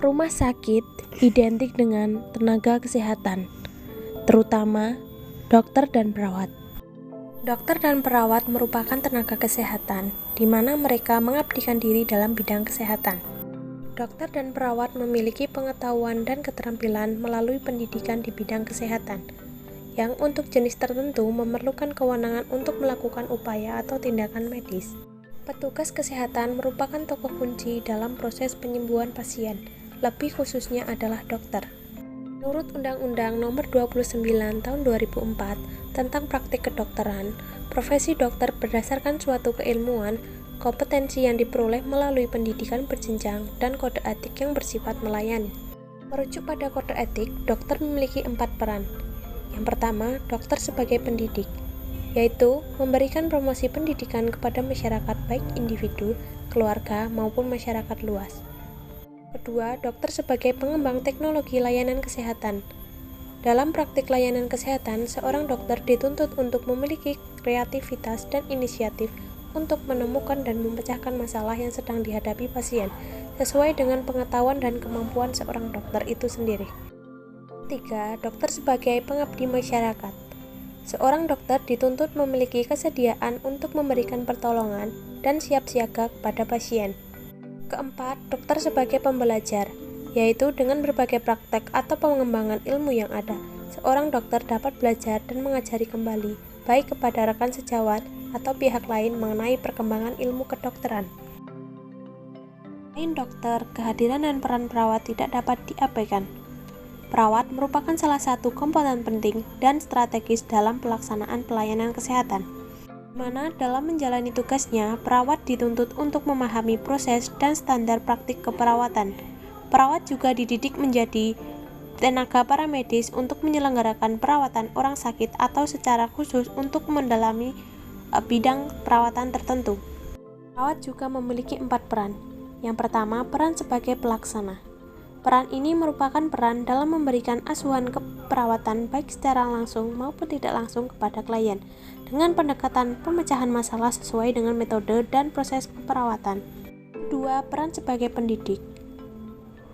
Rumah sakit identik dengan tenaga kesehatan, terutama dokter dan perawat. Dokter dan perawat merupakan tenaga kesehatan, di mana mereka mengabdikan diri dalam bidang kesehatan. Dokter dan perawat memiliki pengetahuan dan keterampilan melalui pendidikan di bidang kesehatan, yang untuk jenis tertentu memerlukan kewenangan untuk melakukan upaya atau tindakan medis. Petugas kesehatan merupakan tokoh kunci dalam proses penyembuhan pasien, lebih khususnya adalah dokter. Menurut Undang-Undang Nomor 29 Tahun 2004 tentang Praktik Kedokteran, profesi dokter berdasarkan suatu keilmuan, kompetensi yang diperoleh melalui pendidikan berjenjang, dan kode etik yang bersifat melayani. Merujuk pada kode etik, dokter memiliki 4 peran. Yang pertama, dokter sebagai pendidik, yaitu memberikan promosi pendidikan kepada masyarakat baik individu, keluarga, maupun masyarakat luas. Kedua, dokter sebagai pengembang teknologi layanan kesehatan. Dalam praktik layanan kesehatan, seorang dokter dituntut untuk memiliki kreativitas dan inisiatif untuk menemukan dan memecahkan masalah yang sedang dihadapi pasien, sesuai dengan pengetahuan dan kemampuan seorang dokter itu sendiri. Ketiga, dokter sebagai pengabdi masyarakat. Seorang dokter dituntut memiliki kesediaan untuk memberikan pertolongan dan siap siaga kepada pasien. Keempat, dokter sebagai pembelajar, yaitu dengan berbagai praktek atau pengembangan ilmu yang ada, seorang dokter dapat belajar dan mengajari kembali, baik kepada rekan sejawat atau pihak lain mengenai perkembangan ilmu kedokteran. Selain dokter, kehadiran dan peran perawat tidak dapat diabaikan. Perawat merupakan salah satu komponen penting dan strategis dalam pelaksanaan pelayanan kesehatan, di mana dalam menjalani tugasnya, perawat dituntut untuk memahami proses dan standar praktik keperawatan. Perawat juga dididik menjadi tenaga paramedis untuk menyelenggarakan perawatan orang sakit atau secara khusus untuk mendalami bidang perawatan tertentu. Perawat juga memiliki 4 peran. Yang pertama, peran sebagai pelaksana. Peran ini merupakan peran dalam memberikan asuhan keperawatan baik secara langsung maupun tidak langsung kepada klien, dengan pendekatan pemecahan masalah sesuai dengan metode dan proses keperawatan. Kedua, peran sebagai pendidik.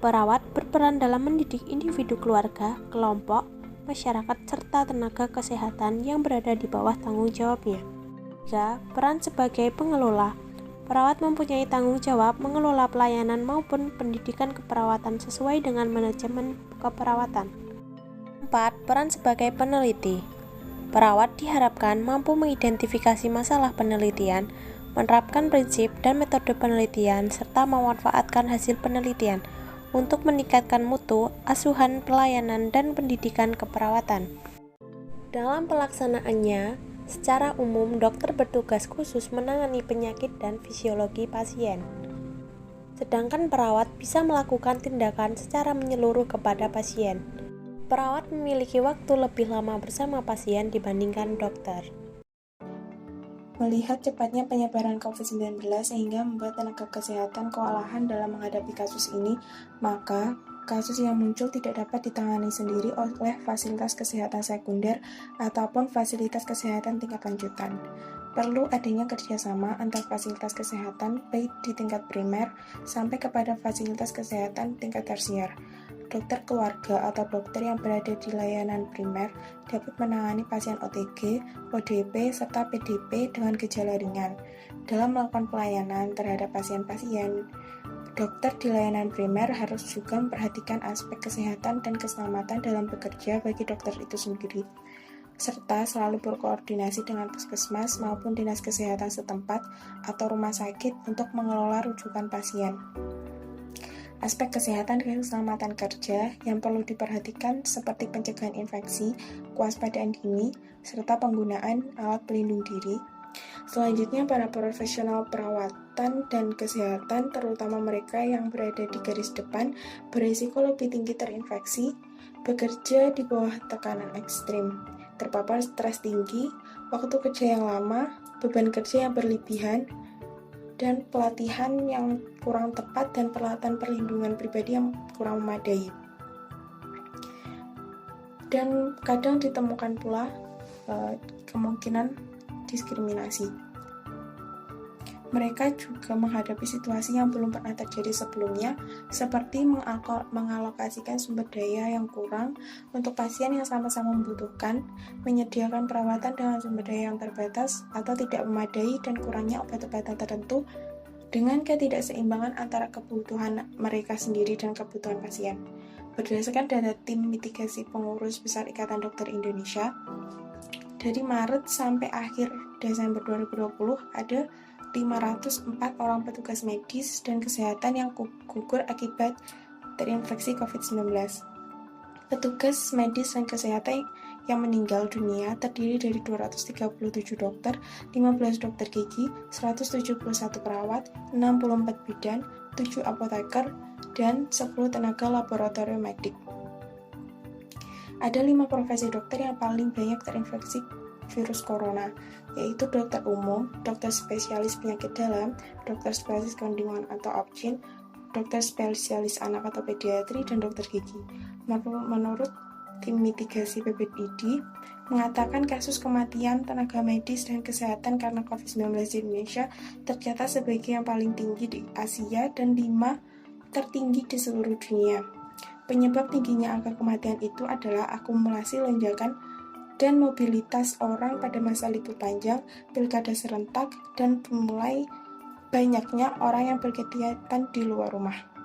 Perawat berperan dalam mendidik individu keluarga, kelompok, masyarakat, serta tenaga kesehatan yang berada di bawah tanggung jawabnya. Ketiga, peran sebagai pengelola. Perawat mempunyai tanggung jawab mengelola pelayanan maupun pendidikan keperawatan sesuai dengan manajemen keperawatan. 4. Peran sebagai peneliti. Perawat diharapkan mampu mengidentifikasi masalah penelitian, menerapkan prinsip dan metode penelitian, serta memanfaatkan hasil penelitian untuk meningkatkan mutu, asuhan pelayanan, dan pendidikan keperawatan. Dalam pelaksanaannya, secara umum, dokter bertugas khusus menangani penyakit dan fisiologi pasien. Sedangkan perawat bisa melakukan tindakan secara menyeluruh kepada pasien. Perawat memiliki waktu lebih lama bersama pasien dibandingkan dokter. Melihat cepatnya penyebaran COVID-19 sehingga membuat tenaga kesehatan kewalahan dalam menghadapi kasus ini, maka kasus yang muncul tidak dapat ditangani sendiri oleh fasilitas kesehatan sekunder ataupun fasilitas kesehatan tingkat lanjutan. Perlu adanya kerjasama antar fasilitas kesehatan baik di tingkat primer sampai kepada fasilitas kesehatan tingkat tersier. Dokter keluarga atau dokter yang berada di layanan primer dapat menangani pasien OTG, ODP, serta PDP dengan gejala ringan. Dalam melakukan pelayanan terhadap pasien-pasien, dokter di layanan primer harus juga memperhatikan aspek kesehatan dan keselamatan dalam bekerja bagi dokter itu sendiri, serta selalu berkoordinasi dengan puskesmas maupun dinas kesehatan setempat atau rumah sakit untuk mengelola rujukan pasien. Aspek kesehatan dan keselamatan kerja yang perlu diperhatikan seperti pencegahan infeksi, kewaspadaan dini, serta penggunaan alat pelindung diri. Selanjutnya, para profesional perawatan dan kesehatan, terutama mereka yang berada di garis depan, berisiko lebih tinggi terinfeksi, bekerja di bawah tekanan ekstrim, terpapar stres tinggi, waktu kerja yang lama, beban kerja yang berlebihan, dan pelatihan yang kurang tepat dan peralatan perlindungan pribadi yang kurang memadai. Dan kadang ditemukan pula kemungkinan diskriminasi. Mereka juga menghadapi situasi yang belum pernah terjadi sebelumnya, seperti mengalokasikan sumber daya yang kurang untuk pasien yang sama-sama membutuhkan, menyediakan perawatan dengan sumber daya yang terbatas atau tidak memadai dan kurangnya obat-obatan tertentu, dengan ketidakseimbangan antara kebutuhan mereka sendiri dan kebutuhan pasien. Berdasarkan data tim mitigasi pengurus besar Ikatan Dokter Indonesia, dari Maret sampai akhir Desember 2020 ada 504 orang petugas medis dan kesehatan yang gugur akibat terinfeksi COVID-19. Petugas medis dan kesehatan yang meninggal dunia terdiri dari 237 dokter, 15 dokter gigi, 171 perawat, 64 bidan, 7 apoteker, dan 10 tenaga laboratorium medik. Ada 5 profesi dokter yang paling banyak terinfeksi virus corona, yaitu dokter umum, dokter spesialis penyakit dalam, dokter spesialis kandungan atau OBGYN, dokter spesialis anak atau pediatri, dan dokter gigi. Menurut tim mitigasi PBID, mengatakan kasus kematian tenaga medis dan kesehatan karena COVID-19 di Indonesia tercatat sebagai yang paling tinggi di Asia dan 5 tertinggi di seluruh dunia. Penyebab tingginya angka kematian itu adalah akumulasi lonjakan dan mobilitas orang pada masa libur panjang, pilkada serentak, dan mulai banyaknya orang yang berkegiatan di luar rumah.